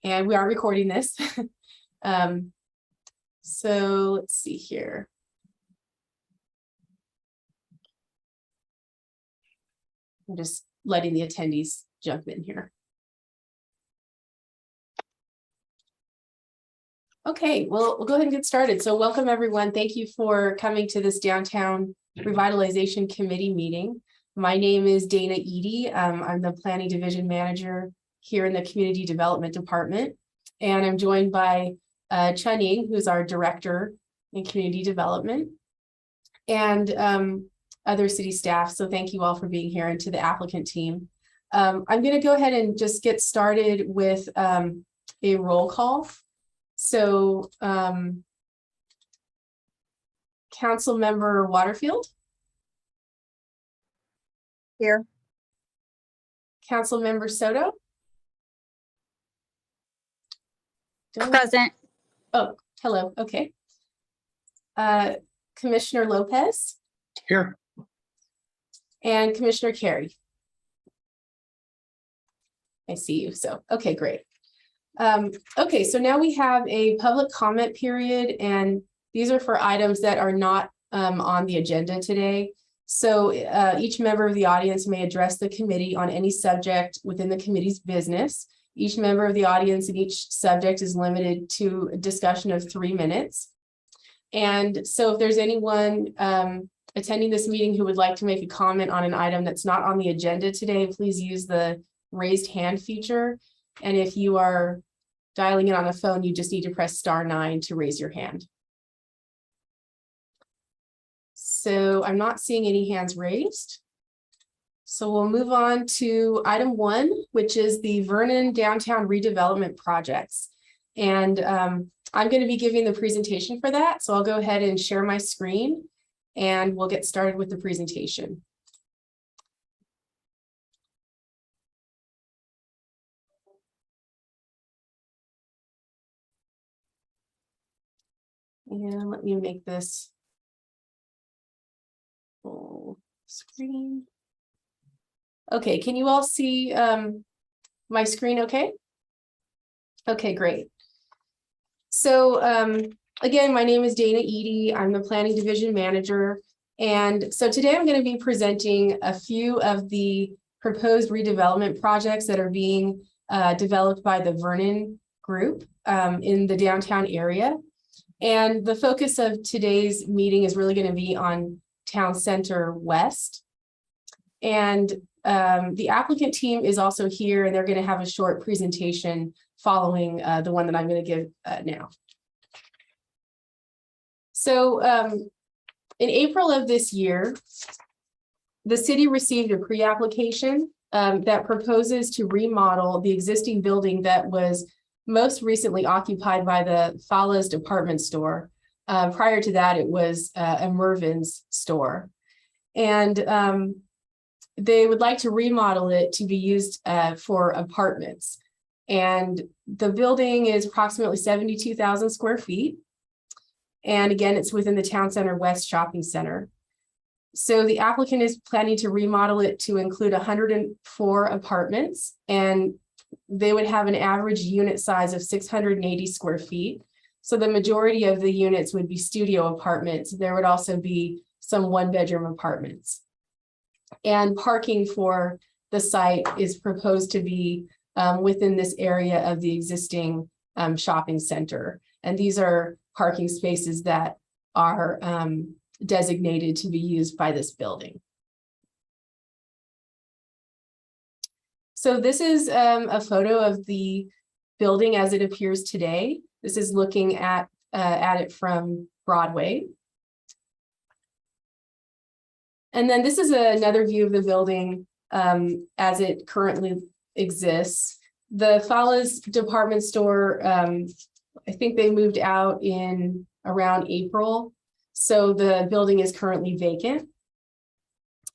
and we are recording this. So let's see here. I'm just letting the attendees jump in here. Okay, well, we'll go ahead and get started. So welcome everyone. Thank you for coming to this Downtown Revitalization Committee meeting. My name is Dana Eady. I'm the Planning Division Manager here in the Community Development Department. And I'm joined by Chunying, who's our Director in Community Development, and other city staff. So thank you all for being here, and to the applicant team. I'm going to go ahead and just get started with a roll call. So Councilmember Waterfield. Here. Councilmember Soto. Present. Oh, hello. Okay. Commissioner Lopez. Here. And Commissioner Carey. I see you. So, okay, great. Okay, so now we have a public comment period, and these are for items that are not on the agenda today. So each member of the audience may address the committee on any subject within the committee's business. Each member of the audience and each subject is limited to a discussion of 3 minutes. And so if there's anyone attending this meeting who would like to make a comment on an item that's not on the agenda today, please use the raised hand feature. And if you are dialing in on a phone, you just need to press *9 to raise your hand. So I'm not seeing any hands raised. So we'll move on to item 1, which is the Vernon Downtown Redevelopment Projects. And I'm going to be giving the presentation for that. So I'll go ahead and share my screen and we'll get started with the presentation. And let me make this full screen. Okay, can you all see my screen okay? Okay, great. So again, my name is Dana Eady. I'm the Planning Division Manager. And so today I'm going to be presenting a few of the proposed redevelopment projects that are being developed by the Vernon group in the downtown area. And the focus of today's meeting is really going to be on Town Center West. And the applicant team is also here, and they're going to have a short presentation following the one that I'm going to give now. So in April of this year, the city received a pre-application that proposes to remodel the existing building that was most recently occupied by the Fala's department store. Prior to that, it was a Mervyn's store. And they would like to remodel it to be used for apartments. And the building is approximately 72,000 square feet. And again, it's within the Town Center West Shopping Center. So the applicant is planning to remodel it to include 104 apartments, and they would have an average unit size of 680 square feet. So the majority of the units would be studio apartments. There would also be some 1-bedroom apartments. And parking for the site is proposed to be within this area of the existing shopping center. And these are parking spaces that are designated to be used by this building. So this is a photo of the building as it appears today. This is looking at it from Broadway. And then this is another view of the building as it currently exists. The Fala's department store, I think they moved out in around April. So the building is currently vacant.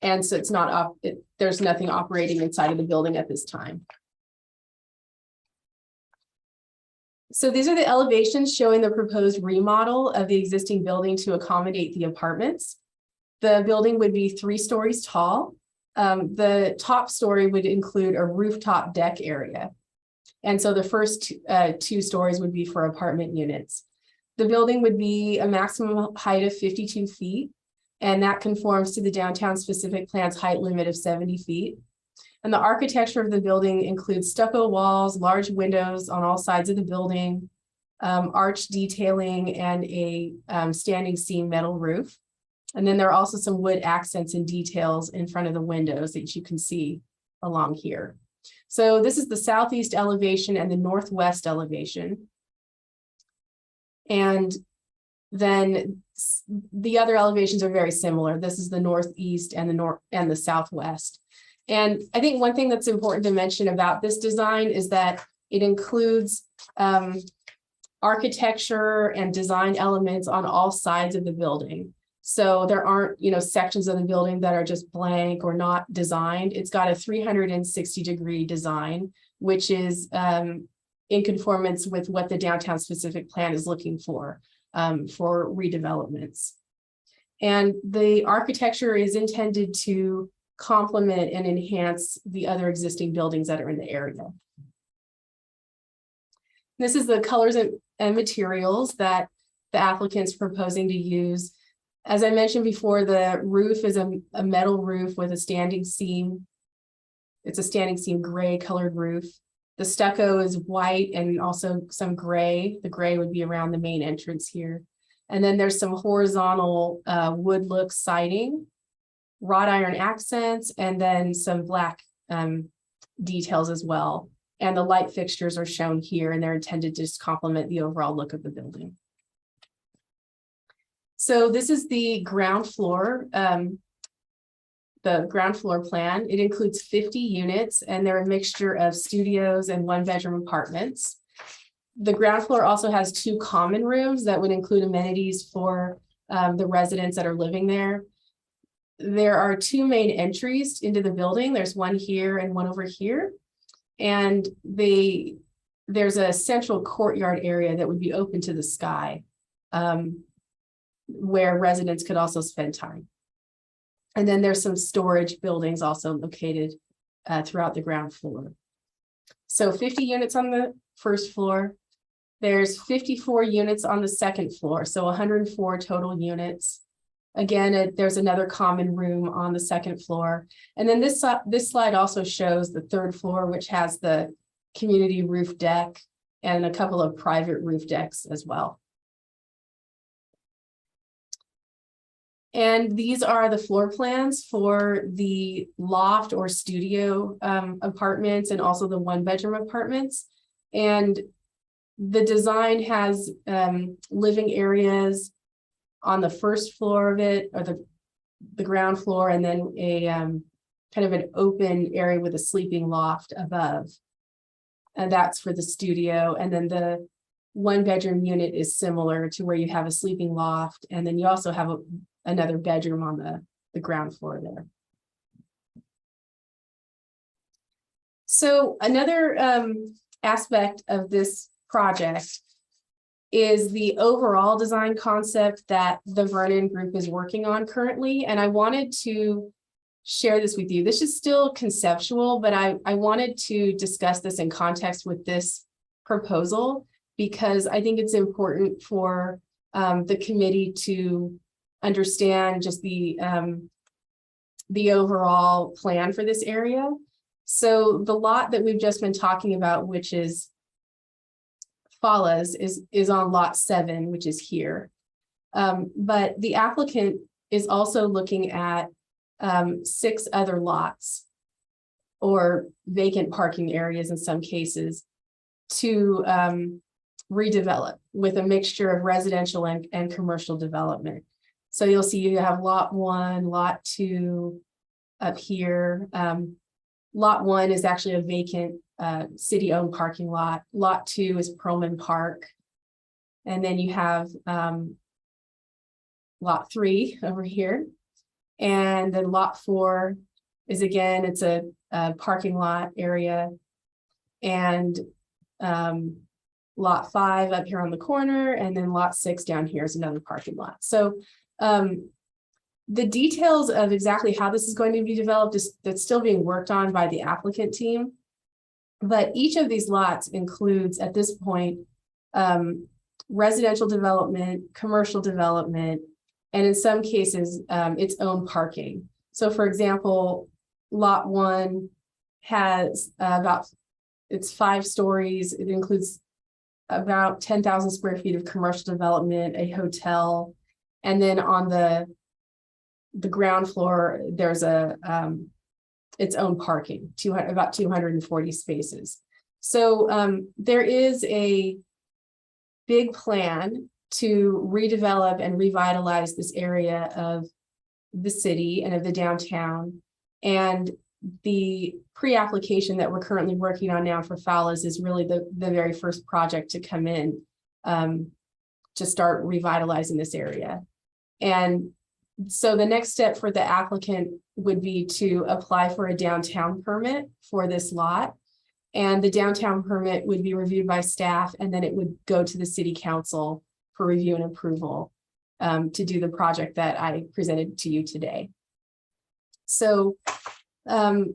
And so it's not there's nothing operating inside of the building at this time. So these are the elevations showing the proposed remodel of the existing building to accommodate the apartments. The building would be 3 stories tall. The top story would include a rooftop deck area. And so the first two stories would be for apartment units. The building would be a maximum height of 52 feet, and that conforms to the downtown specific plan's height limit of 70 feet. And the architecture of the building includes stucco walls, large windows on all sides of the building, arch detailing, and a standing seam metal roof. And then there are also some wood accents and details in front of the windows that you can see along here. So this is the southeast elevation and the northwest elevation. And then the other elevations are very similar. This is the northeast and the north and the southwest. And I think one thing that's important to mention about this design is that it includes architecture and design elements on all sides of the building. So there aren't, sections of the building that are just blank or not designed. It's got a 360-degree design, which is in conformance with what the downtown specific plan is looking for redevelopments. And the architecture is intended to complement and enhance the other existing buildings that are in the area. This is the colors and materials that the applicant's proposing to use. As I mentioned before, the roof is a metal roof with a standing seam. It's a standing seam gray colored roof. The stucco is white and also some gray. The gray would be around the main entrance here. And then there's some horizontal wood look siding, wrought iron accents, and then some black details as well. And the light fixtures are shown here, and they're intended to just complement the overall look of the building. So this is the ground floor, plan. It includes 50 units, and they're a mixture of studios and one-bedroom apartments. The ground floor also has 2 common rooms that would include amenities for the residents that are living there. There are 2 main entries into the building. There's one here and one over here. And there's a central courtyard area that would be open to the sky, where residents could also spend time. And then there's some storage buildings also located throughout the ground floor. So 50 units on the first floor. There's 54 units on the second floor, so 104 total units. Again, there's another common room on the second floor. And then this slide also shows the third floor, which has the community roof deck and a couple of private roof decks as well. And these are the floor plans for the loft or studio apartments and also the one-bedroom apartments. And the design has living areas on the first floor of it, or the ground floor, and then a kind of an open area with a sleeping loft above. And that's for the studio. And then the one-bedroom unit is similar to where you have a sleeping loft, and then you also have another bedroom on the ground floor there. So another aspect of this project is the overall design concept that the Vernon group is working on currently. And I wanted to share this with you. This is still conceptual, but I wanted to discuss this in context with this proposal, because I think it's important for the committee to understand just the overall plan for this area. So the lot that we've just been talking about, which is Fallas, is on lot 7, which is here. But the applicant is also looking at 6 other lots or vacant parking areas in some cases to redevelop with a mixture of residential and commercial development. So you'll see you have lot 1, lot 2 up here. Lot 1 is actually a vacant city-owned parking lot. Lot 2 is Perlman Park. And then you have lot 3 over here. And then lot 4 is, again, it's a parking lot area. And lot 5 up here on the corner, and then lot 6 down here is another parking lot. So the details of exactly how this is going to be developed that's still being worked on by the applicant team. But each of these lots includes at this point residential development, commercial development, and in some cases its own parking. So for example, lot 1 has it's 5 stories. It includes about 10,000 square feet of commercial development, a hotel, and then on the ground floor there's its own parking, about 240 spaces. So there is a big plan to redevelop and revitalize this area of the city and of the downtown. And the pre-application that we're currently working on now for Fallas is really the very first project to come in to start revitalizing this area. And so the next step for the applicant would be to apply for a downtown permit for this lot. And the downtown permit would be reviewed by staff, and then it would go to the city council for review and approval to do the project that I presented to you today. So, oh,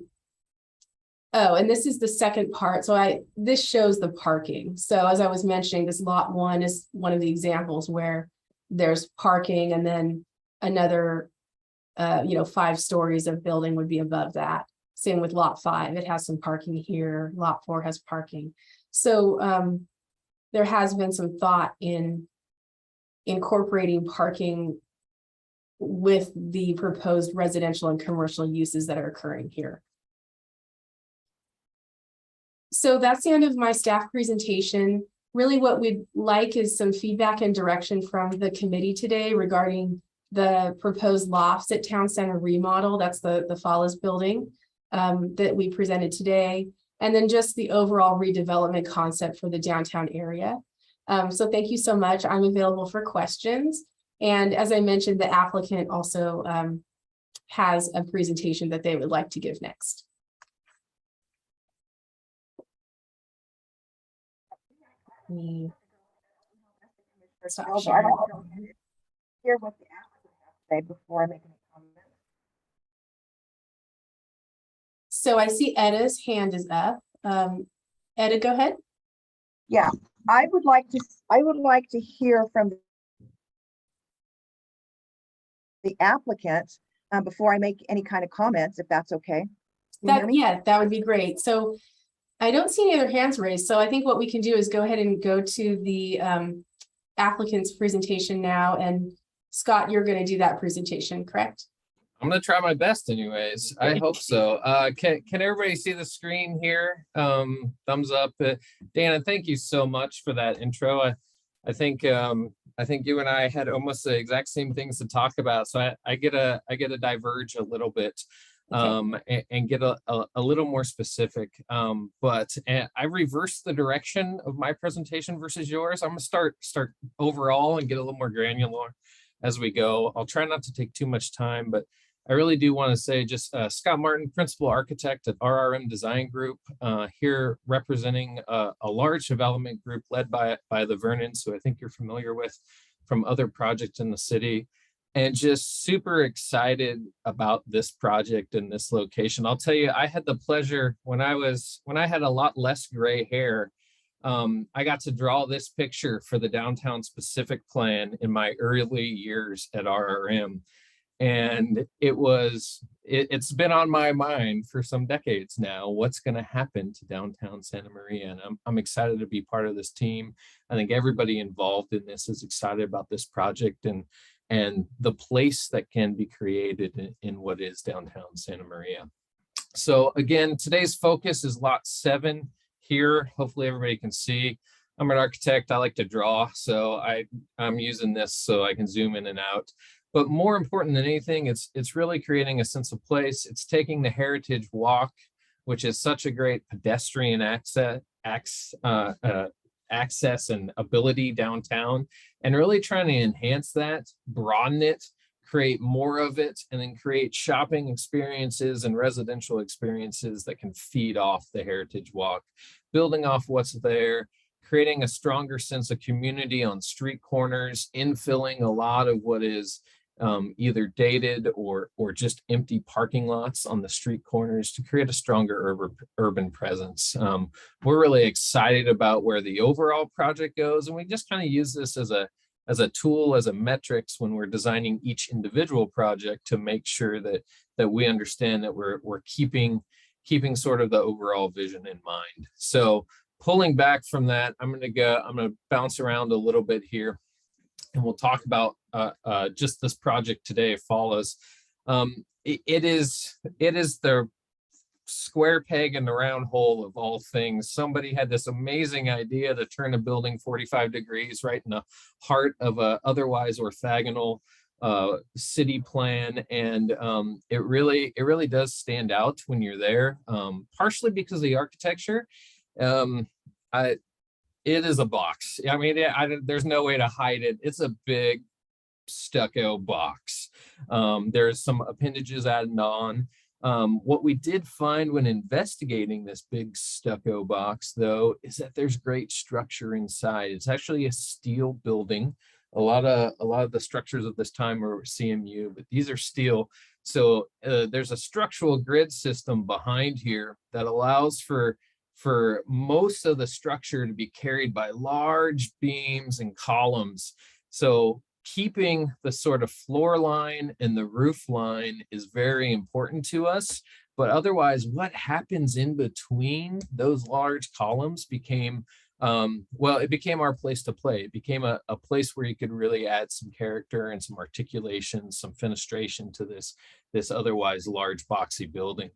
and this is the second part. So this shows the parking. So as I was mentioning, this lot 1 is one of the examples where there's parking, and then another 5 stories of building would be above that. Same with lot 5, it has some parking here. Lot 4 has parking. So there has been some thought in incorporating parking with the proposed residential and commercial uses that are occurring here. So that's the end of my staff presentation. Really what we'd like is some feedback and direction from the committee today regarding the proposed lofts at Town Center Remodel. That's the Fallas building that we presented today. And then just the overall redevelopment concept for the downtown area. So thank you so much. I'm available for questions. And as I mentioned, the applicant also has a presentation that they would like to give next. Hear what the applicant has to say before I make any comments. So I see Edda's hand is up. Edda, go ahead. Yeah, I would like to hear from the applicant before I make any kind of comments, if that's okay. Yeah, that would be great. So I don't see any other hands raised. So I think what we can do is go ahead and go to the applicant's presentation now. And Scott, you're going to do that presentation, correct? I'm going to try my best anyways. I hope so. Can everybody see the screen here? Thumbs up. Dana, thank you so much for that intro. I think you and I had almost the exact same things to talk about. So I get to diverge a little bit and get a little more specific. But I reversed the direction of my presentation versus yours. I'm going to start overall and get a little more granular as we go. I'll try not to take too much time, but I really do want to say just Scott Martin, principal architect at RRM Design Group, here representing a large development group led by the Vernons, who I think you're familiar with from other projects in the city, and just super excited about this project and this location. I'll tell you, I had the pleasure when I had a lot less gray hair. I got to draw this picture for the downtown specific plan in my early years at RRM. And it's been on my mind for some decades now, what's going to happen to downtown Santa Maria. And I'm excited to be part of this team. I think everybody involved in this is excited about this project and the place that can be created in what is downtown Santa Maria. So again, today's focus is lot 7 here. Hopefully everybody can see. I'm an architect. I like to draw. So I'm using this so I can zoom in and out. But more important than anything, it's really creating a sense of place. It's taking the Heritage Walk, which is such a great pedestrian access and ability downtown, and really trying to enhance that, broaden it, create more of it, and then create shopping experiences and residential experiences that can feed off the Heritage Walk, building off what's there, creating a stronger sense of community on street corners, infilling a lot of what is either dated or just empty parking lots on the street corners to create a stronger urban presence. We're really excited about where the overall project goes, and we just kind of use this as a tool, as a metrics when we're designing each individual project to make sure that we understand that we're keeping sort of the overall vision in mind. So pulling back from that, I'm going to bounce around a little bit here, and we'll talk about just this project today, Follows. It is the square peg in the round hole of all things. Somebody had this amazing idea to turn a building 45 degrees right in the heart of a otherwise orthogonal city plan, and it really does stand out when you're there, partially because of the architecture. It is a box. I mean, there's no way to hide it. It's a big stucco box. There's some appendages added on. What we did find when investigating this big stucco box, though, is that there's great structure inside. It's actually a steel building. A lot of the structures of this time are CMU, but these are steel. So there's a structural grid system behind here that allows for most of the structure to be carried by large beams and columns. So keeping the sort of floor line and the roof line is very important to us. But otherwise, what happens in between those large columns became, it became our place to play. It became a place where you could really add some character and some articulation, some fenestration to this otherwise large boxy building.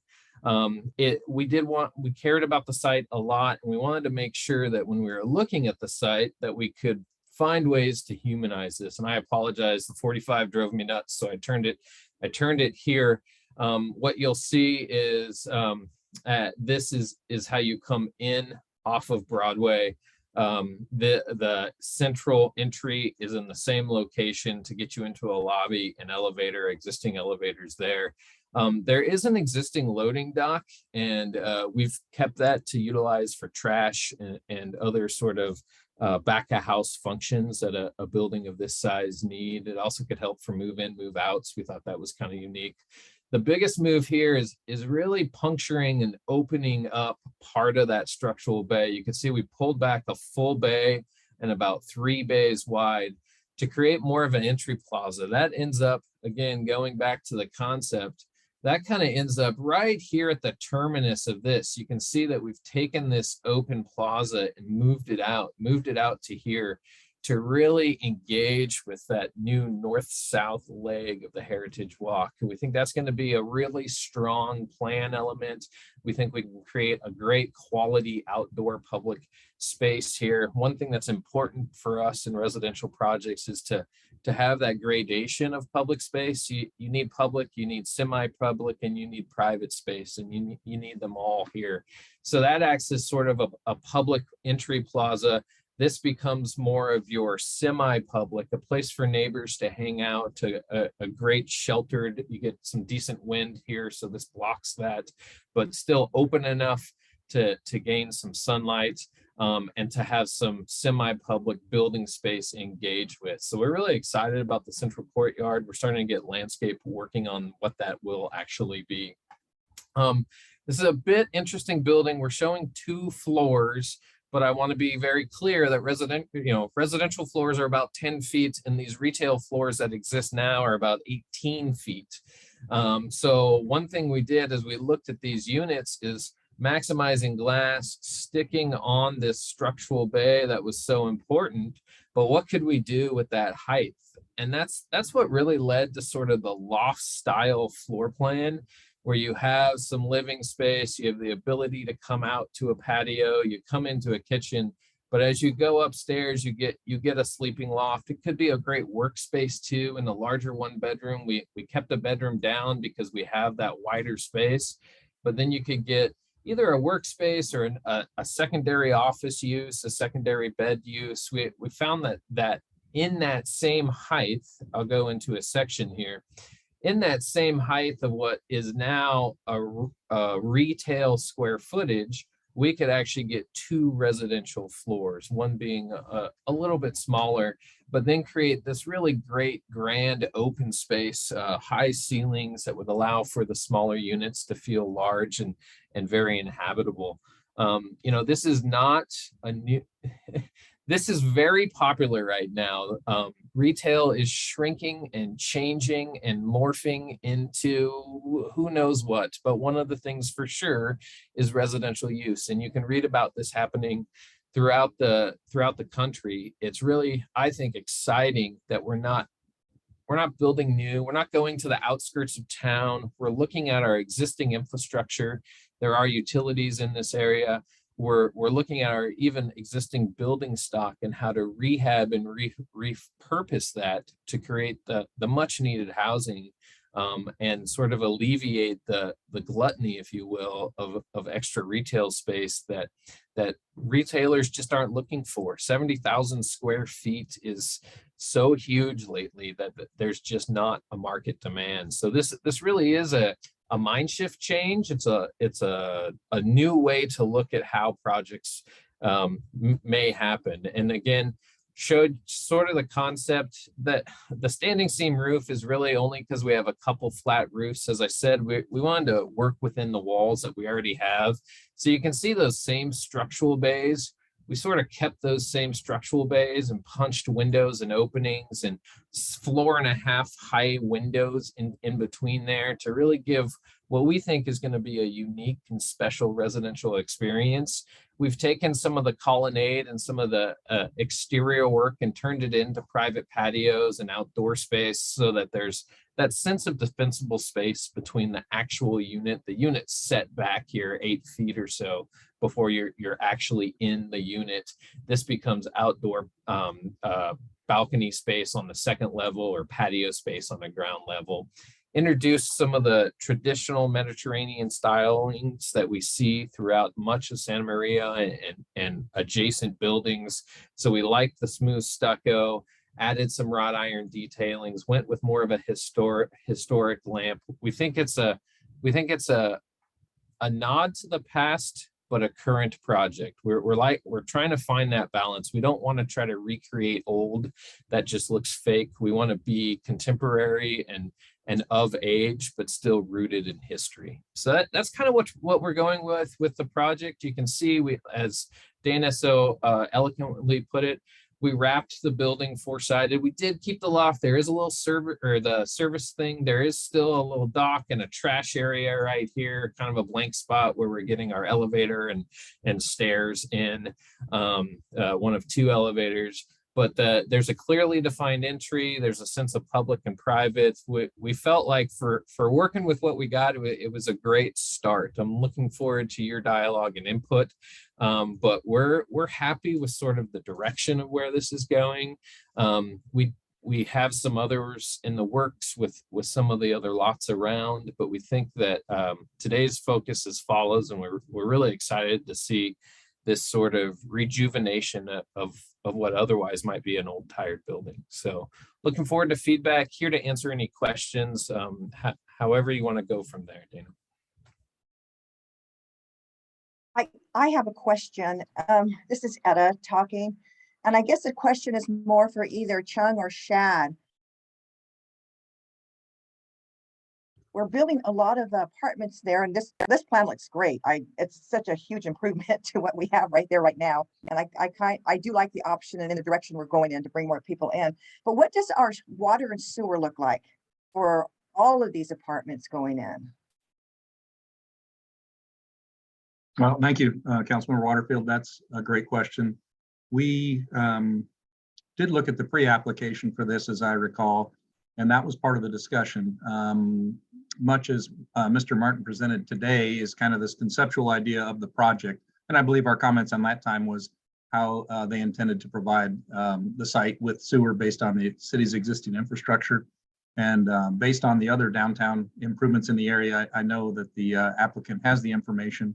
We cared about the site a lot, and we wanted to make sure that when we were looking at the site that we could find ways to humanize this. And I apologize, the 45 drove me nuts, so I turned it here. What you'll see is this is how you come in off of Broadway. The central entry is in the same location to get you into a lobby and elevator, existing elevators there. There is an existing loading dock, and we've kept that to utilize for trash and other sort of back of house functions that a building of this size need. It also could help for move in, move outs. We thought that was kind of unique. The biggest move here is really puncturing and opening up part of that structural bay. You can see we pulled back the full bay and about 3 bays wide to create more of an entry plaza. That ends up, again, going back to the concept, that kind of ends up right here at the terminus of this. You can see that we've taken this open plaza and moved it out to here to really engage with that new north-south leg of the Heritage Walk. We think that's going to be a really strong plan element. We think we can create a great quality outdoor public space here. One thing that's important for us in residential projects is to have that gradation of public space. You need public, you need semi-public, and you need private space, and you need them all here. So that acts as sort of a public entry plaza. This becomes more of your semi-public, a place for neighbors to hang out, to a great sheltered, you get some decent wind here, so this blocks that, but still open enough to gain some sunlight, and to have some semi-public building space engaged with. So we're really excited about the central courtyard. We're starting to get landscape working on what that will actually be. This is a bit interesting building. We're showing 2 floors, but I want to be very clear that residential floors are about 10 feet, and these retail floors that exist now are about 18 feet. So one thing we did as we looked at these units is maximizing glass, sticking on this structural bay that was so important, but what could we do with that height? And that's what really led to sort of the loft style floor plan, where you have some living space, you have the ability to come out to a patio, you come into a kitchen, but as you go upstairs, you get a sleeping loft. It could be a great workspace too. In the larger 1 bedroom, we kept the bedroom down because we have that wider space, but then you could get either a workspace or a secondary office use, a secondary bed use. We found that in that same height, I'll go into a section here, in that same height of what is now a retail square footage, we could actually get 2 residential floors, one being a little bit smaller, but then create this really great grand open space, high ceilings that would allow for the smaller units to feel large and very inhabitable. You know, this is not a new, this is very popular right now. Retail is shrinking and changing and morphing into who knows what, but one of the things for sure is residential use. And you can read about this happening throughout the country. It's really, I think, exciting that we're not building new. We're not going to the outskirts of town. We're looking at our existing infrastructure. There are utilities in this area. We're looking at our even existing building stock and how to rehab and repurpose that to create the much needed housing, and sort of alleviate the gluttony, if you will, of extra retail space that retailers just aren't looking for. 70,000 square feet is so huge lately that there's just not a market demand. So this really is a mind shift change. It's a new way to look at how projects may happen. And again, showed sort of the concept that the standing seam roof is really only because we have a couple flat roofs. As I said, we wanted to work within the walls that we already have. So you can see those same structural bays. We sort of kept those same structural bays and punched windows and openings and 4.5 high windows in between there to really give what we think is going to be a unique and special residential experience. We've taken some of the colonnade and some of the exterior work and turned it into private patios and outdoor space so that there's that sense of defensible space between the actual unit. The unit's set back here 8 feet or so before you're actually in the unit. This becomes outdoor balcony space on the second level or patio space on the ground level. Introduce some of the traditional Mediterranean stylings that we see throughout much of Santa Maria and adjacent buildings. So we like the smooth stucco, added some wrought iron detailings, went with more of a historic lamp. We think it's a nod to the past, but a current project. We're trying to find that balance. We don't want to try to recreate old that just looks fake. We want to be contemporary and of age, but still rooted in history. So that's kind of what we're going with the project. You can see as Dana so eloquently put it, we wrapped the building 4-sided. We did keep the loft. There is a little service thing. There is still a little dock and a trash area right here, kind of a blank spot where we're getting our elevator and stairs in, one of 2 elevators. But there's a clearly defined entry. There's a sense of public and private. We felt like for working with what we got, it was a great start. I'm looking forward to your dialogue and input. But we're happy with sort of the direction of where this is going. We have some others in the works with some of the other lots around, but we think that today's focus as follows, and we're really excited to see this sort of rejuvenation of what otherwise might be an old tired building. So looking forward to feedback, here to answer any questions, however you want to go from there, Dana. I have a question. This is Etta talking, and I guess the question is more for either Chung or Shad. We're building a lot of apartments there, and this plan looks great. It's such a huge improvement to what we have right there right now, and I do like the option and in the direction we're going in to bring more people in. But what does our water and sewer look like for all of these apartments going in? Well, thank you, Councilmember Waterfield. That's a great question. We did look at the pre-application for this, as I recall, and that was part of the discussion. Much as Mr. Martin presented today is kind of this conceptual idea of the project. And I believe our comments on that time was how they intended to provide the site with sewer based on the city's existing infrastructure. And based on the other downtown improvements in the area, I know that the applicant has the information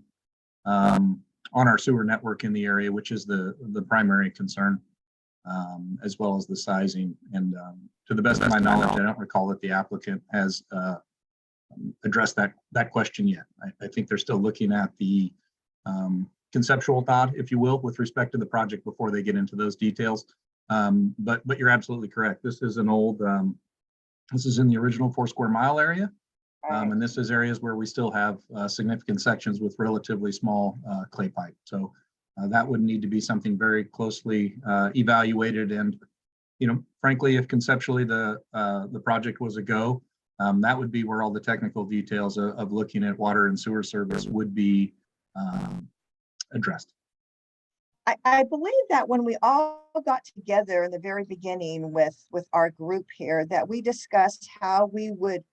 on our sewer network in the area, which is the primary concern, as well as the sizing. And to the best of my knowledge, I don't recall that the applicant has addressed that question yet. I think they're still looking at the conceptual thought, if you will, with respect to the project before they get into those details. But you're absolutely correct. This is an old, this is in the original 4 square mile area. And this is areas where we still have significant sections with relatively small clay pipe. So that would need to be something very closely evaluated. And, you know, frankly, if conceptually the project was a go, that would be where all the technical details of looking at water and sewer service would be addressed. I believe that when we all got together in the very beginning with our group here, that we discussed how we would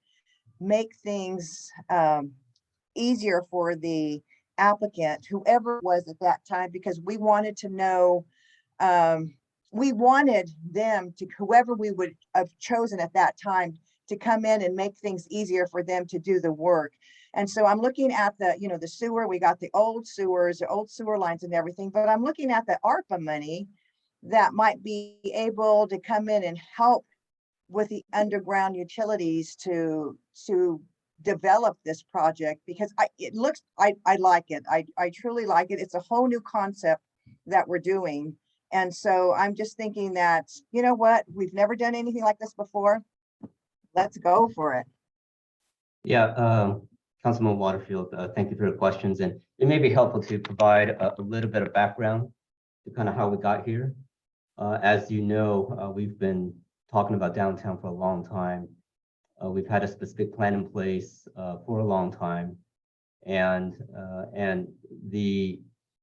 make things easier for the applicant, whoever it was at that time, because we wanted to know, we wanted them to, whoever we would have chosen at that time, to come in and make things easier for them to do the work. And so I'm looking at the, you know, the sewer, we got the old sewers, the old sewer lines and everything, but I'm looking at the ARPA money that might be able to come in and help with the underground utilities to develop this project, because I like it. I truly like it. It's a whole new concept that we're doing. And so I'm just thinking that, you know what, we've never done anything like this before. Let's go for it. Yeah, Councilman Waterfield, thank you for your questions. And it may be helpful to provide a little bit of background to kind of how we got here. As you know, we've been talking about downtown for a long time. We've had a specific plan in place for a long time. And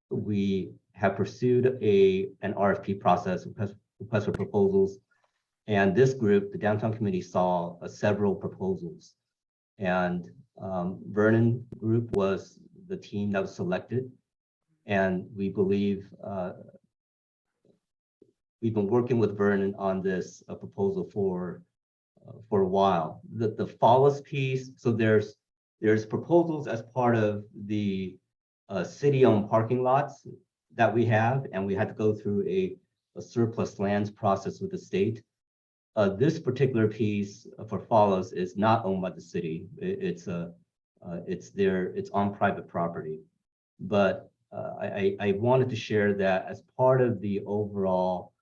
we have pursued an RFP process, request for proposals. And this group, the Downtown Committee, saw several proposals. And Vernon Group was the team that was selected. And we believe we've been working with Vernon on this proposal for a while. The follows piece, so there's proposals as part of the city-owned parking lots that we have, and we had to go through a surplus lands process with the state. This particular piece for follows is not owned by the city. It's on private property. But I wanted to share that as part of the overall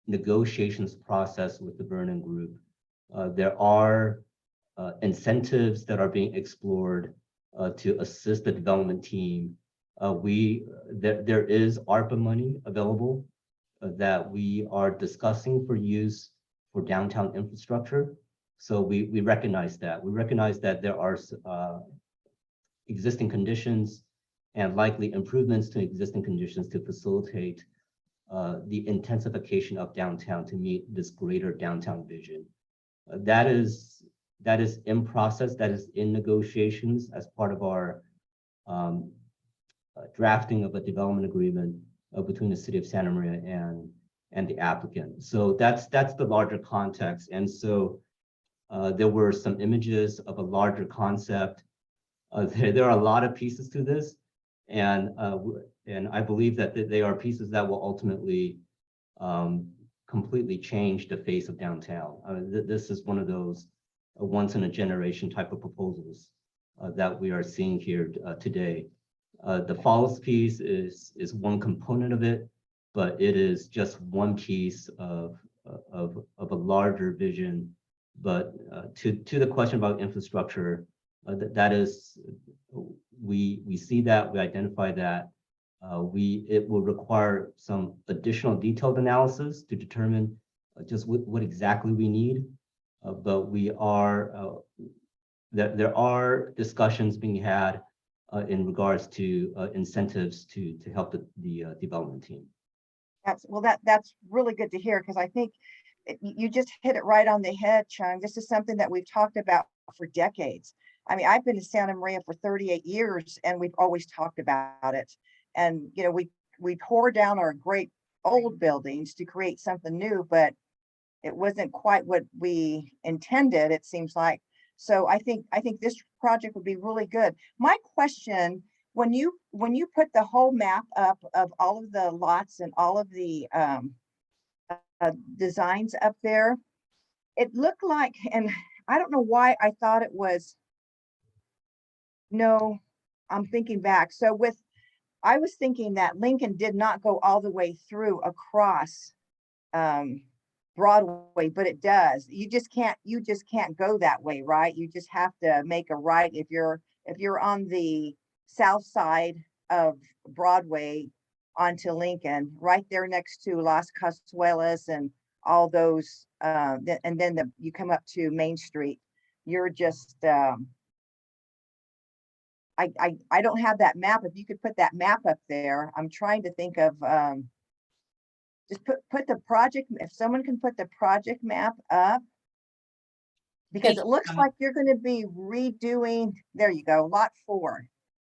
negotiations process with the Vernon Group. There are incentives that are being explored to assist the development team. There is ARPA money available that we are discussing for use for downtown infrastructure. So we recognize that. We recognize that there are existing conditions and likely improvements to existing conditions to facilitate the intensification of downtown to meet this greater downtown vision. That is in process, that is in negotiations as part of our drafting of a development agreement between the city of Santa Maria and the applicant. So that's the larger context. And so there were some images of a larger concept. There are a lot of pieces to this, and I believe that they are pieces that will ultimately completely change the face of downtown. This is one of those once in a generation type of proposals that we are seeing here today. The follows piece is one component of it, but it is just one piece of a larger vision. But to the question about infrastructure, that is, we see that, we identify that. It will require some additional detailed analysis to determine just what exactly we need. But there are discussions being had in regards to incentives to help the development team. That's really good to hear, because I think you just hit it right on the head, Chung. This is something that we've talked about for decades. I mean, I've been in Santa Maria for 38 years, and we've always talked about it. And you know, we tore down our great old buildings to create something new, but it wasn't quite what we intended, it seems like. So I think this project would be really good. My question, when you put the whole map up of all of the lots and all of the designs up there, it looked like, and I don't know why I thought it was, no, I'm thinking back. So with I was thinking that Lincoln did not go all the way through across Broadway, but it does. You just can't go that way, right? You just have to make a right if you're on the south side of Broadway onto Lincoln, right there next to Las Casuelas and all those, and then you come up to Main Street. You're just, I don't have that map. If you could put that map up there, I'm trying to think of, just put the project, if someone can put the project map up. Because it looks like you're gonna be redoing, there you go, lot 4.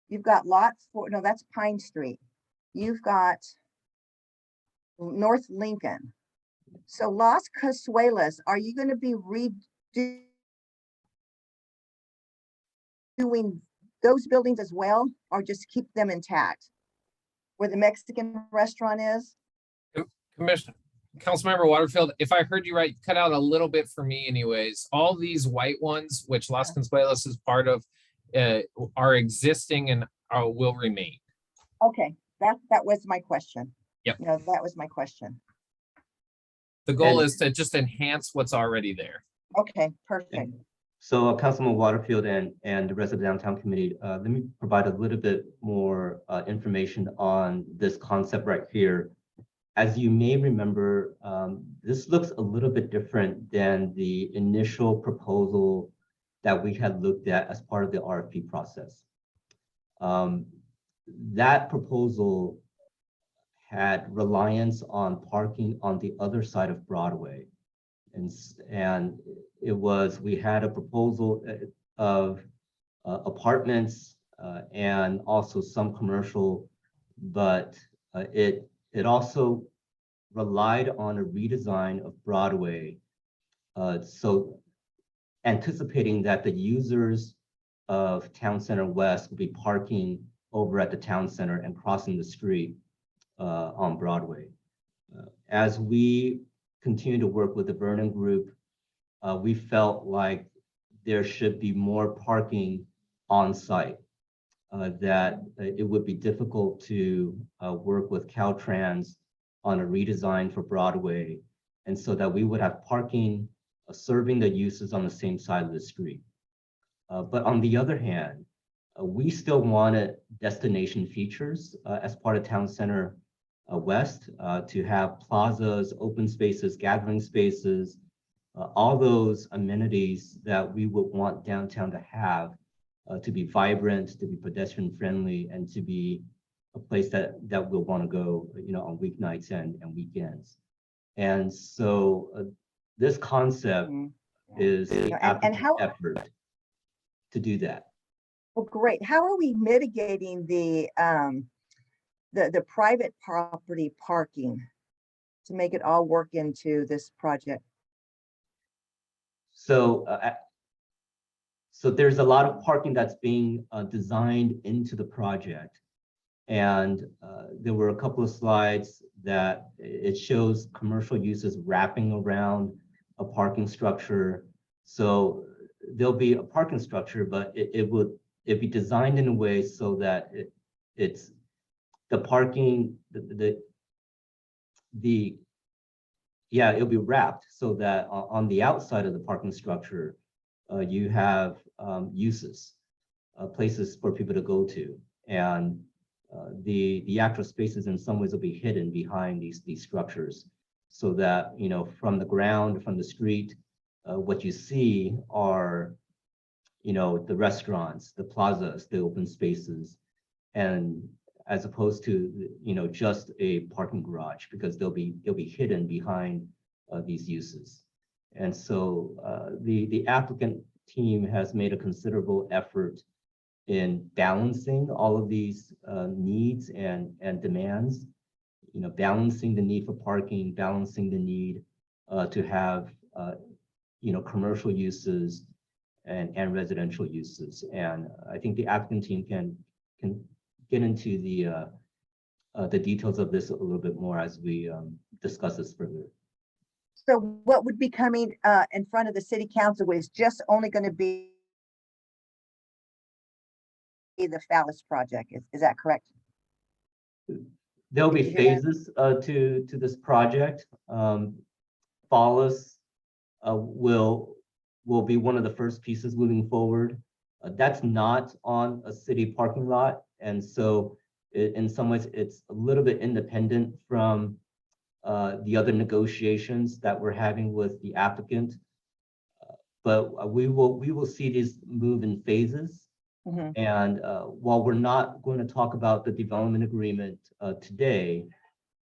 You've got lot 4, no, that's Pine Street. You've got North Lincoln. So Las Casuelas, are you gonna be redoing those buildings as well, or just keep them intact? Where the Mexican restaurant is? Commissioner, Councilmember Waterfield, if I heard you right, cut out a little bit for me anyways. All these white ones, which Las Consuelas is part of, are existing and will remain. Okay, that was my question. Yep. No, that was my question. The goal is to just enhance what's already there. Okay, perfect. So Councilman Waterfield and the rest of the downtown committee, let me provide a little bit more information on this concept right here. As you may remember, this looks a little bit different than the initial proposal that we had looked at as part of the RFP process. That proposal had reliance on parking on the other side of Broadway. And it was, we had a proposal of apartments and also some commercial, but it also relied on a redesign of Broadway. So anticipating that the users of Town Center West would be parking over at the Town Center and crossing the street on Broadway. As we continue to work with the Vernon Group, we felt like there should be more parking on site, that it would be difficult to work with Caltrans on a redesign for Broadway, and so that we would have parking serving the uses on the same side of the street. But on the other hand, we still wanted destination features as part of Town Center West, to have plazas, open spaces, gathering spaces, all those amenities that we would want downtown to have, to be vibrant, to be pedestrian friendly, and to be a place that we'll want to go, on weeknights and weekends. And so this concept is an effort to do that. Well, great. How are we mitigating the private property parking to make it all work into this project? So, so there's a lot of parking that's being designed into the project. And there were a couple of slides that it shows commercial uses wrapping around a parking structure. So there'll be a parking structure, but it'd be designed in a way so that it's the parking, it'll be wrapped so that on the outside of the parking structure, you have uses, places for people to go to. And the actual spaces in some ways will be hidden behind these structures, so that, from the ground, from the street, what you see are, the restaurants, the plazas, the open spaces, and as opposed to, just a parking garage, because they'll be hidden behind these uses. And so the applicant team has made a considerable effort in balancing all of these needs and demands, balancing the need for parking, balancing the need to have, commercial uses and residential uses. And I think the applicant team can get into the details of this a little bit more as we discuss this further. So what would be coming in front of the city council is just only going to be the Phallus project. Is that correct? There'll be Did you hear that? phases to this project. Follows will be one of the first pieces moving forward. That's not on a city parking lot, and so in some ways it's a little bit independent from the other negotiations that we're having with the applicant. But we will see these move in phases. Mhm. And while we're not going to talk about the development agreement today,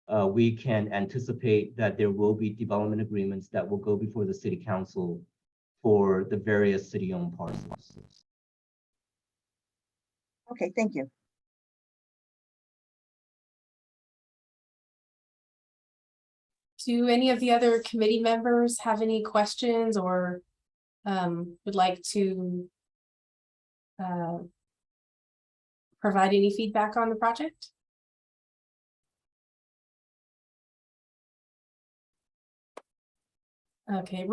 we can anticipate that there will be development agreements that will go before the city council for the various city-owned parcels. Okay, thank you. Do any of the other committee members have any questions or would like to provide any feedback on the project? Okay,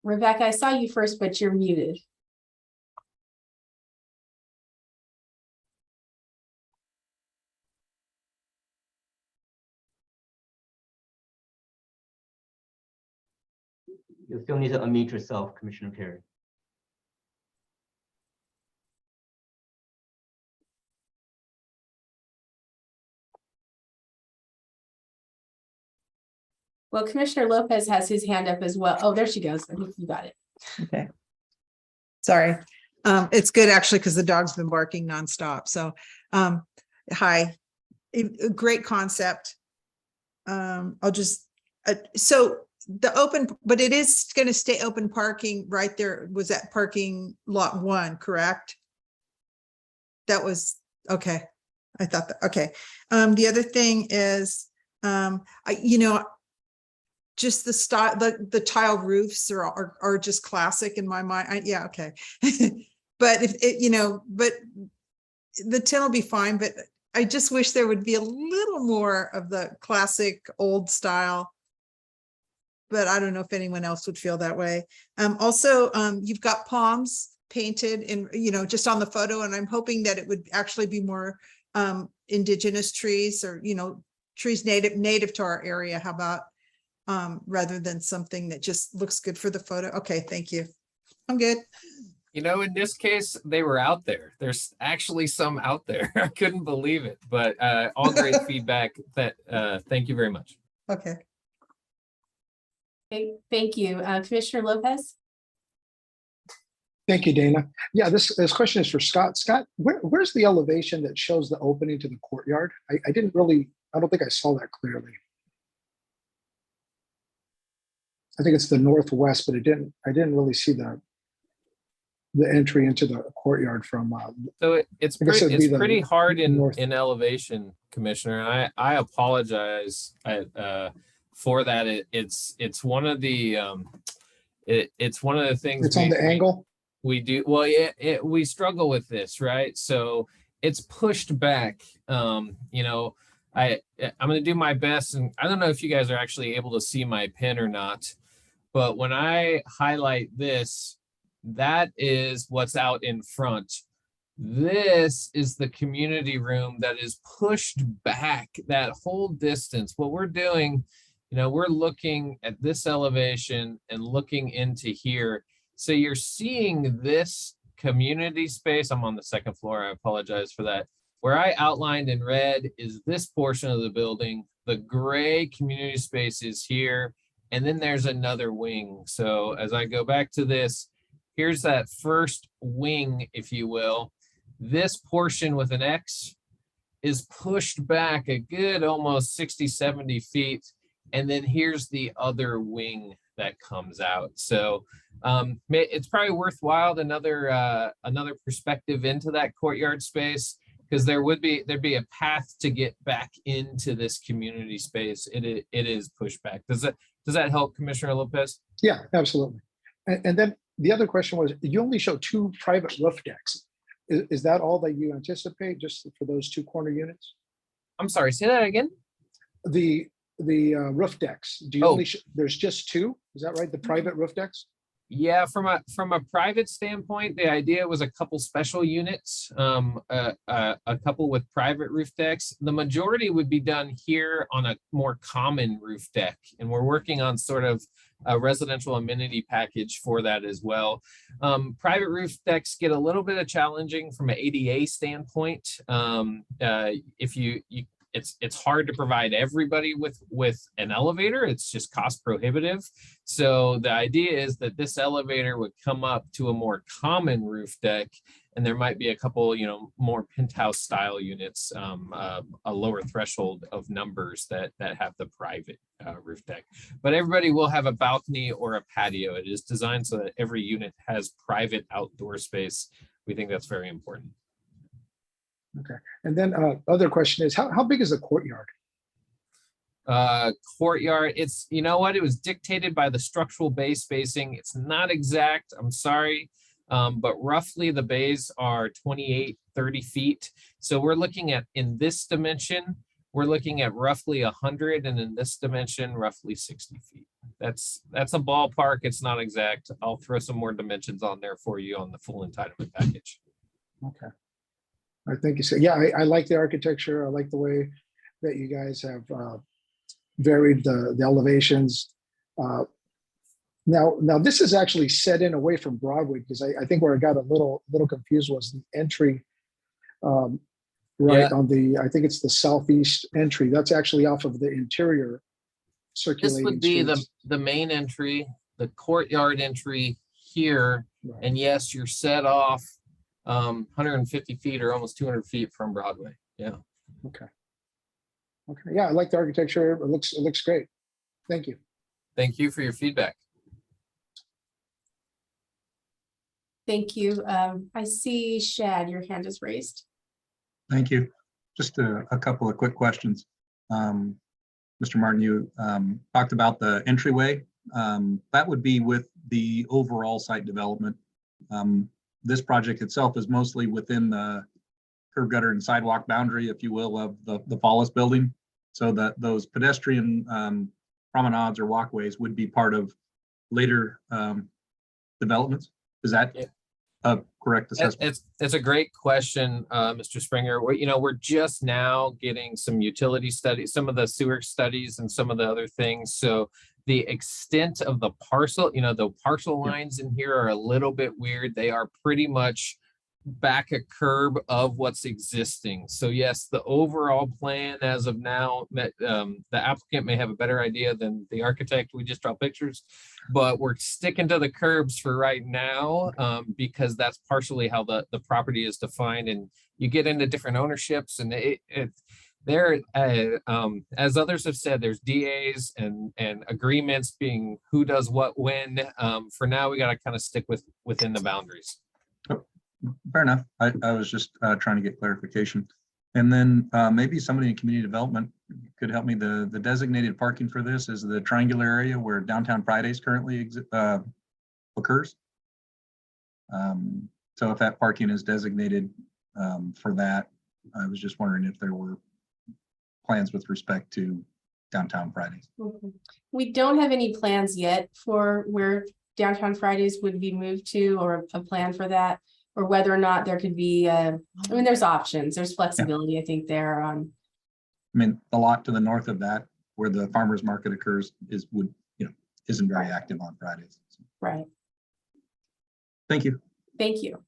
Rebecca, I saw you first, but you're muted. You'll still need to unmute yourself, Commissioner Carey. Well, Commissioner Lopez has his hand up as well. Oh, there she goes. I think you got it. Okay. Sorry. It's good actually, because the dog's been barking nonstop. So, hi, great concept. I'll just, so the open, but it is going to stay open parking right there. Was that parking lot 1, correct? That was, okay. I thought that, okay. The other thing is, just the style, the tile roofs are just classic in my mind. Yeah, okay. But if it, but the tin will be fine, but I just wish there would be a little more of the classic old style. But I don't know if anyone else would feel that way. Also, you've got palms painted in, just on the photo, and I'm hoping that it would actually be more indigenous trees or, trees native to our area. How about rather than something that just looks good for the photo? Okay, thank you. I'm good. In this case, they were out there. There's actually some out there. I couldn't believe it, but all great feedback. Thank you very much. Okay. Okay, thank you. Commissioner Lopez? Thank you, Dana. Yeah, this question is for Scott. Scott, where's the elevation that shows the opening to the courtyard? I don't think I saw that clearly. I think it's the northwest, but I didn't really see the entry into the courtyard from. So it's I guess it'd be the pretty hard north. in elevation, Commissioner. And I apologize for that. It's one of the it's one of the things. It's on the angle. We do well. We struggle with this, right? So it's pushed back. I'm going to do my best, and I don't know if you guys are actually able to see my pen or not, but when I highlight this, that is what's out in front. This is the community room that is pushed back that whole distance. What we're doing, we're looking at this elevation and looking into here. So you're seeing this community space. I'm on the second floor. I apologize for that. Where I outlined in red is this portion of the building. The gray community space is here. And then there's another wing. So as I go back to this, here's that first wing, if you will. This portion with an X is pushed back a good almost 60, 70 feet. And then here's the other wing that comes out. So it's probably worthwhile another perspective into that courtyard space, because there'd be a path to get back into this community space. It is pushed back. Does that help, Commissioner Lopez? Yeah, absolutely. And then the other question was, you only show 2 private roof decks. Is that all that you anticipate just for those 2 corner units? I'm sorry, say that again. The roof decks. Do you only there's just 2? Is that right? The private roof decks? Yeah, from a private standpoint, the idea was a couple special units, a couple with private roof decks. The majority would be done here on a more common roof deck, and we're working on sort of a residential amenity package for that as well. Private roof decks get a little bit of challenging from an ADA standpoint. If it's hard to provide everybody with an elevator. It's just cost prohibitive. So the idea is that this elevator would come up to a more common roof deck, and there might be a couple, more penthouse style units, a lower threshold of numbers that have the private roof deck. But everybody will have a balcony or a patio. It is designed so that every unit has private outdoor space. We think that's very important. Okay. And then other question is, how big is the courtyard? Courtyard, it's, it was dictated by the structural bay spacing. It's not exact, I'm sorry. But roughly the bays are 28, 30 feet. So we're looking at, in this dimension, we're looking at roughly 100, and in this dimension, roughly 60 feet. That's a ballpark. It's not exact. I'll throw some more dimensions on there for you on the full entitlement package. Okay. I think you said, yeah, I like the architecture. I like the way that you guys have varied the elevations. Now this is actually set in away from Broadway, because I think where I got a little confused was the entry right on the, I think it's the southeast entry. That's actually off of the interior circulating. This would be streets. the main entry, the courtyard entry here. Right. And yes, you're set off 150 feet or almost 200 feet from Broadway. Yeah. Okay. Okay. Yeah, I like the architecture. It looks great. Thank you. Thank you for your feedback. Thank you. I see Shad, your hand is raised. Thank you. Just a couple of quick questions. Mr. Martin, you talked about the entryway. That would be with the overall site development. This project itself is mostly within the curb gutter and sidewalk boundary, if you will, of the Follis building. So that those pedestrian promenades or walkways would be part of later developments. Is that a correct assessment? It's a great question, Mr. Springer. We're just now getting some utility studies, some of the sewer studies and some of the other things. So the extent of the parcel, the parcel lines in here are a little bit weird. They are pretty much back a curb of what's existing. So yes, the overall plan as of now, the applicant may have a better idea than the architect. We just draw pictures, but we're sticking to the curbs for right now, because that's partially how the property is defined. And you get into different ownerships, and there, as others have said, there's DAs and agreements being who does what when. For now, we got to kind of stick within the boundaries. Fair enough. I was just trying to get clarification. And then maybe somebody in community development could help me. The designated parking for this is the triangular area where Downtown Fridays currently occurs. So if that parking is designated for that, I was just wondering if there were plans with respect to Downtown Fridays. We don't have any plans yet for where Downtown Fridays would be moved to, or a plan for that, or whether or not there could be, there's options, there's flexibility, I think there on. The lot to the north of that, where the farmer's market occurs, isn't very active on Fridays. Right. Thank you. Thank you.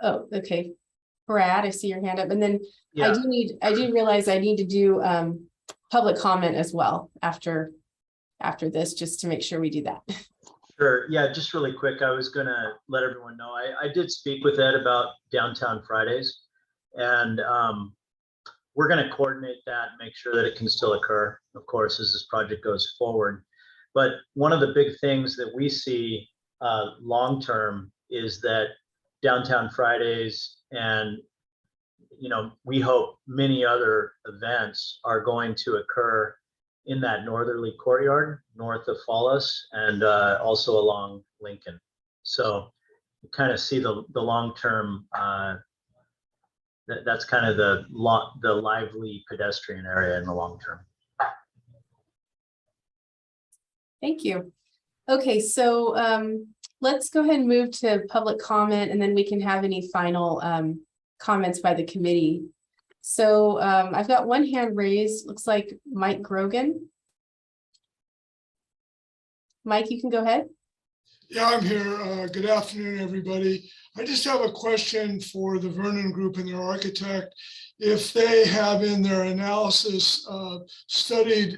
Okay. Brad, I see your hand up, and then Yeah. I do realize I need to do public comment as well after this, just to make sure we do that. Sure. Yeah, just really quick. I was going to let everyone know I did speak with Ed about Downtown Fridays, and we're going to coordinate that and make sure that it can still occur, of course, as this project goes forward. But one of the big things that we see long term is that Downtown Fridays and we hope many other events are going to occur in that northerly courtyard north of Follis, and also along Lincoln. So you kind of see the long-term, that's kind of the lively pedestrian area in the long term. Thank you. Okay, so let's go ahead and move to public comment, and then we can have any final comments by the committee. So I've got one hand raised, looks like Mike Grogan. Mike, you can go ahead. Yeah, I'm here. Good afternoon, everybody. I just have a question for the Vernon Group and their architect. If they have in their analysis studied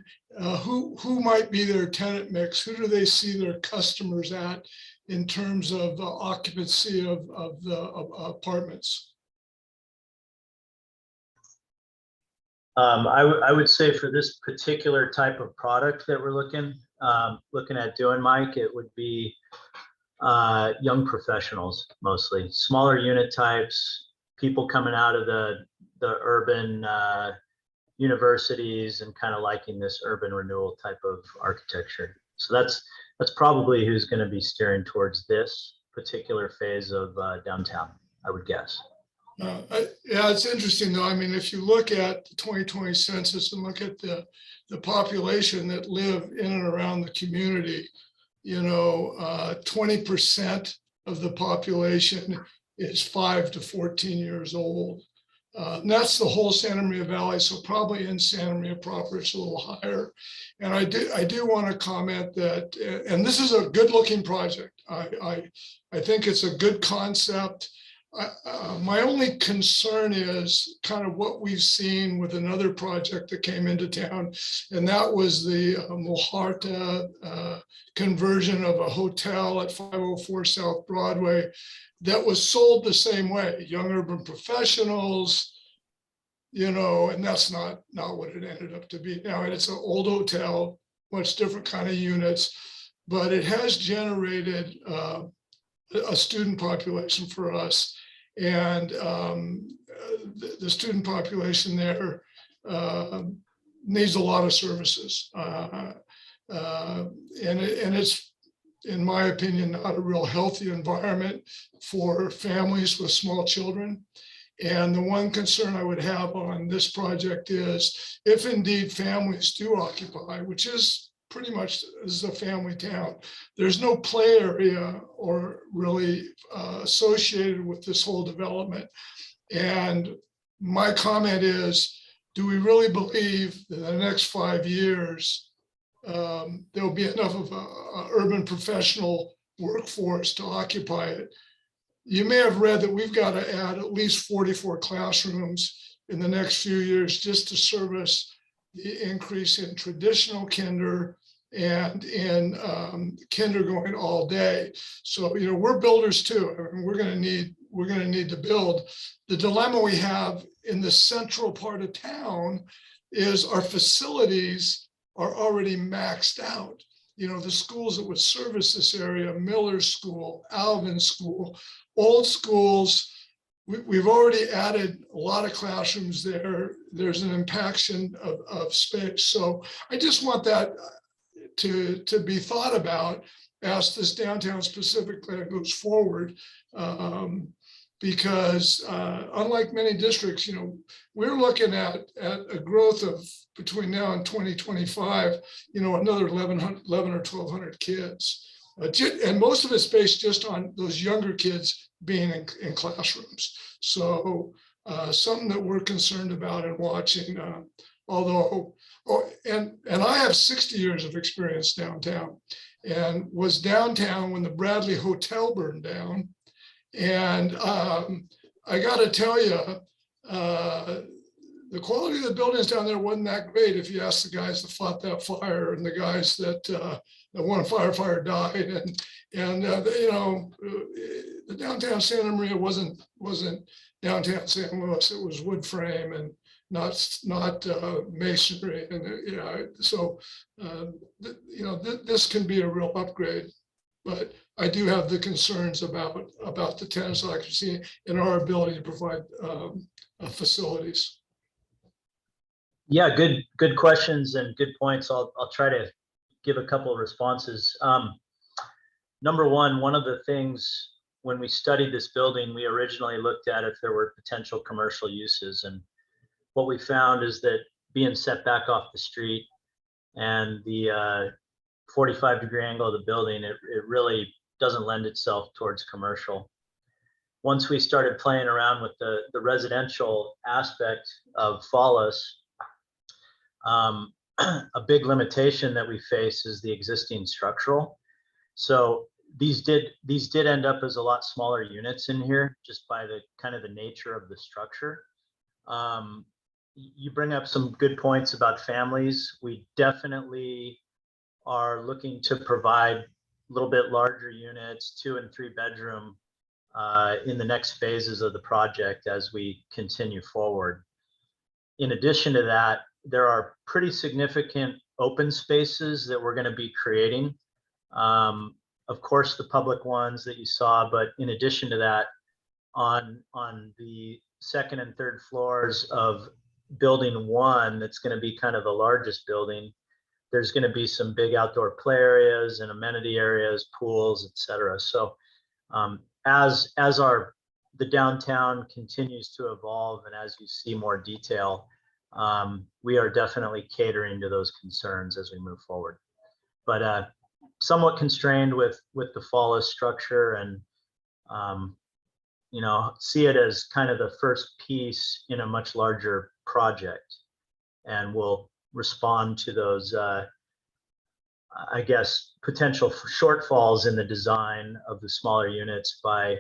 who might be their tenant mix, who do they see their customers at in terms of occupancy of the apartments? I would say for this particular type of product that we're looking at doing, Mike, it would be young professionals, mostly smaller unit types, people coming out of the urban universities and kind of liking this urban renewal type of architecture. So that's probably who's going to be steering towards this particular phase of downtown, I would guess. Yeah, it's interesting though. I mean, if you look at the 2020 census and look at the population that live in and around the community, 20% of the population is 5 to 14 years old. And that's the whole Santa Maria Valley. So probably in Santa Maria proper, it's a little higher. And I do want to comment that, and this is a good looking project. I think it's a good concept. My only concern is kind of what we've seen with another project that came into town, and that was the Mojarta conversion of a hotel at 504 South Broadway that was sold the same way, young urban professionals, and that's not what it ended up to be. Now, it's an old hotel, much different kind of units, but it has generated a student population for us. And the student population there needs a lot of services. And it's, in my opinion, not a real healthy environment for families with small children. And the one concern I would have on this project is if indeed families do occupy, which is pretty much is a family town, there's no play area or really associated with this whole development. And my comment is, do we really believe that in the next 5 years, there'll be enough of an urban professional workforce to occupy it? You may have read that we've got to add at least 44 classrooms in the next few years just to service the increase in traditional kinder and in kinder going all day. So, we're builders too. I mean, we're going to need to build. The dilemma we have in the central part of town is our facilities are already maxed out. The schools that would service this area, Miller School, Alvin School, old schools, we've already added a lot of classrooms there. There's an impaction of space. So I just want that to be thought about as this downtown specific plan goes forward. Because unlike many districts, we're looking at a growth of between now and 2025, another 1100 or 1200 kids. And most of it's based just on those younger kids being in classrooms. So something that we're concerned about and watching, and I have 60 years of experience downtown and was downtown when the Bradley Hotel burned down. And I got to tell you, the quality of the buildings down there wasn't that great if you ask the guys that fought that fire and the guys that one firefighter died. And the downtown Santa Maria wasn't downtown St. Louis. It was wood frame and not masonry. And so this can be a real upgrade. But I do have the concerns about the tenants occupancy and our ability to provide facilities. Yeah, good questions and good points. I'll try to give a couple of responses. Number one of the things when we studied this building, we originally looked at if there were potential commercial uses, and what we found is that being set back off the street and the 45-degree angle of the building, it really doesn't lend itself towards commercial. Once we started playing around with the residential aspect of FOLIS, a big limitation that we face is the existing structural. So these did end up as a lot smaller units in here, just by the kind of the nature of the structure. You bring up some good points about families. We definitely are looking to provide a little bit larger units, 2 and 3 bedroom, in the next phases of the project as we continue forward. In addition to that, there are pretty significant open spaces that we're going to be creating. Of course, the public ones that you saw, but in addition to that, on the 2nd and 3rd floors of building 1, that's going to be kind of the largest building, there's going to be some big outdoor play areas and amenity areas, pools, etc. So as the downtown continues to evolve, and as you see more detail, we are definitely catering to those concerns as we move forward. But somewhat constrained with the FOLIS structure, and see it as kind of the first piece in a much larger project, and we'll respond to those I guess potential shortfalls in the design of the smaller units by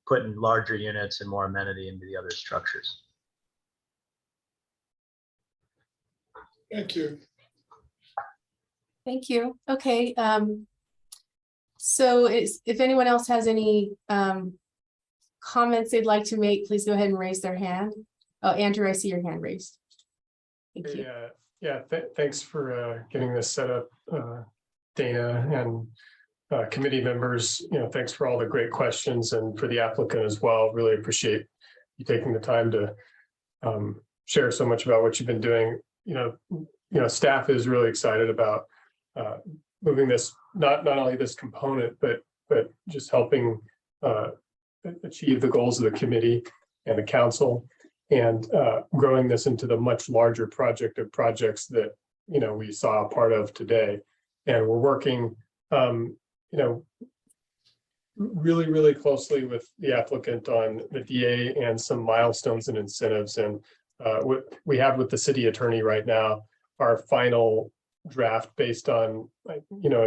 putting larger units and more amenity into the other structures. Thank you. Thank you. Okay. So if anyone else has any comments they'd like to make, please go ahead and raise their hand. Oh, Andrew, I see your hand raised. Thank you. Yeah, thanks for getting this set up, Dana, and committee members. Thanks for all the great questions, and for the applicant as well. Really appreciate you taking the time to share so much about what you've been doing. Staff is really excited about moving this, not only this component, but just helping achieve the goals of the committee and the council, and growing this into the much larger project of projects that we saw a part of today. And we're working really, really closely with the applicant on the DA and some milestones and incentives. And what we have with the city attorney right now, our final draft based on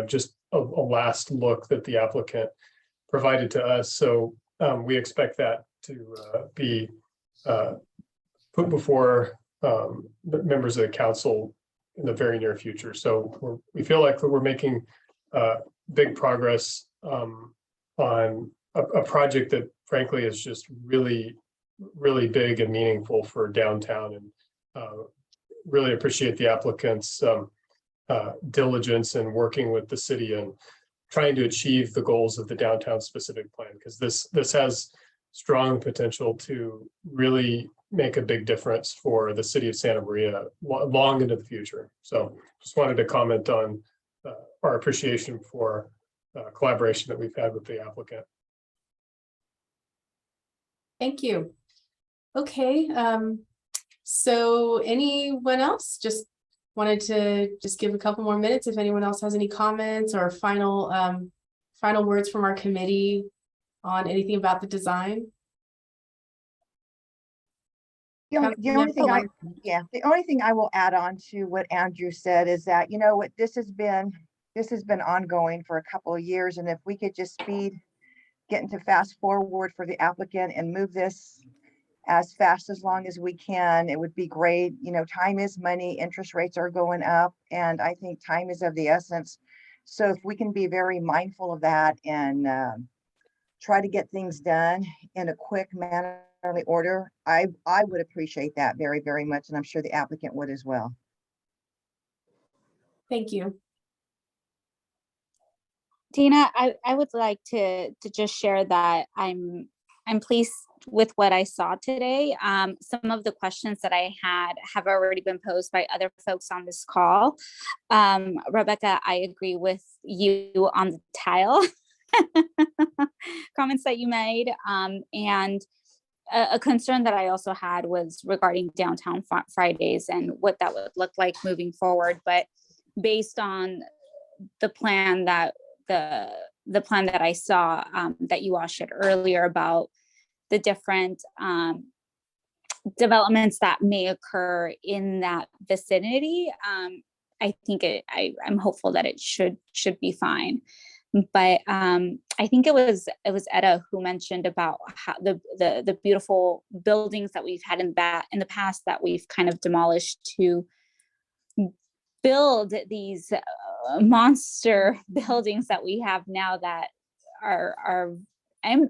just a last look that the applicant provided to us. So we expect that to be put before the members of the council in the very near future. So we feel like we're making big progress on a project that frankly is just really, really big and meaningful for downtown, and really appreciate the applicant's diligence in working with the city and trying to achieve the goals of the downtown specific plan, because this has strong potential to really make a big difference for the city of Santa Maria long into the future. So just wanted to comment on our appreciation for collaboration that we've had with the applicant. Thank you. Okay. So anyone else? Just wanted to give a couple more minutes if anyone else has any comments or final words from our committee on anything about the design. The only thing I will add on to what Andrew said is that, what this has been ongoing for a couple of years. And if we could just getting to fast forward for the applicant and move this as fast as long as we can, it would be great. Time is money, interest rates are going up, and I think time is of the essence. So if we can be very mindful of that and try to get things done in a quick manner, order, I would appreciate that very, very much. And I'm sure the applicant would as well. Thank you. Dina, I would like to just share that I'm pleased with what I saw today. Some of the questions that I had have already been posed by other folks on this call. Rebecca, I agree with you on the tile comments that you made. And a concern that I also had was regarding downtown Fridays and what that would look like moving forward. But based on the plan that the plan that I saw that you all shared earlier about the different developments that may occur in that vicinity. I think I'm hopeful that it should be fine. But I think it was Etta who mentioned about how the beautiful buildings that we've had in the past that we've kind of demolished to build these monster buildings that we have now that are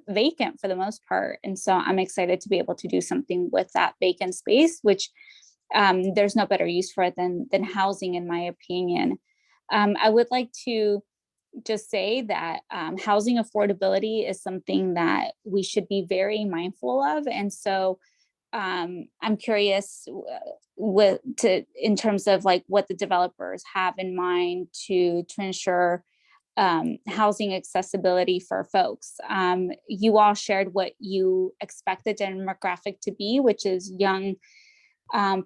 vacant for the most part. And so I'm excited to be able to do something with that vacant space, which there's no better use for it than housing, in my opinion. I would like to just say that housing affordability is something that we should be very mindful of. And so I'm curious in terms of like what the developers have in mind to ensure housing accessibility for folks. You all shared what you expect the demographic to be, which is young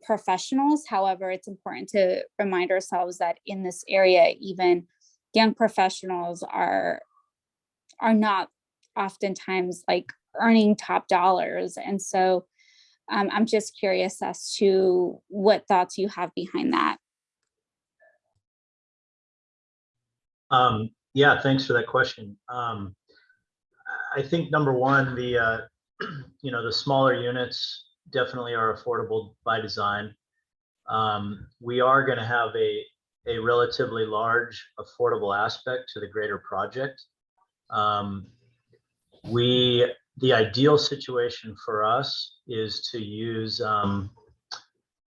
professionals. However, it's important to remind ourselves that in this area, even young professionals are not oftentimes like earning top dollars. And so I'm just curious as to what thoughts you have behind that. Yeah, thanks for that question. I think number one, the smaller units definitely are affordable by design. We are going to have a relatively large affordable aspect to the greater project. The ideal situation for us is to use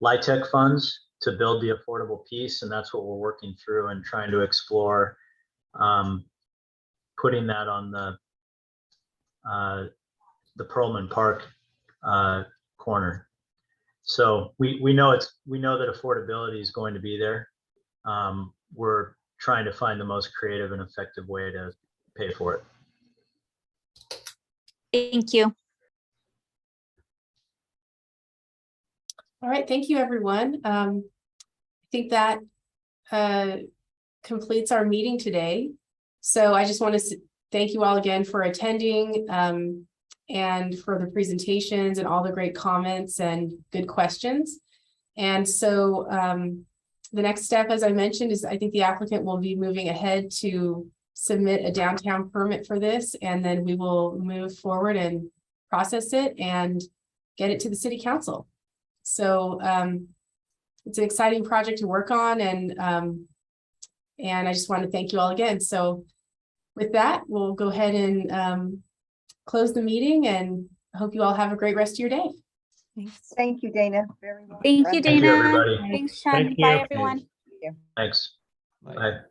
LIHTC funds to build the affordable piece, and that's what we're working through and trying to explore, putting that on the Perlman Park corner. So we know that affordability is going to be there. We're trying to find the most creative and effective way to pay for it. Thank you. All right, thank you, everyone. I think that completes our meeting today. So I just want to thank you all again for attending and for the presentations and all the great comments and good questions. And so the next step, as I mentioned, is I think the applicant will be moving ahead to submit a downtown permit for this, and then we will move forward and process it and get it to the city council. So it's an exciting project to work on, and I just want to thank you all again. So with that, we'll go ahead and close the meeting, and I hope you all have a great rest of your day. Thank you, Dana. Very much. Thank you, Thank you, Dana. everybody. Thanks, Sean. Bye, everyone. Thanks. Like, Bye.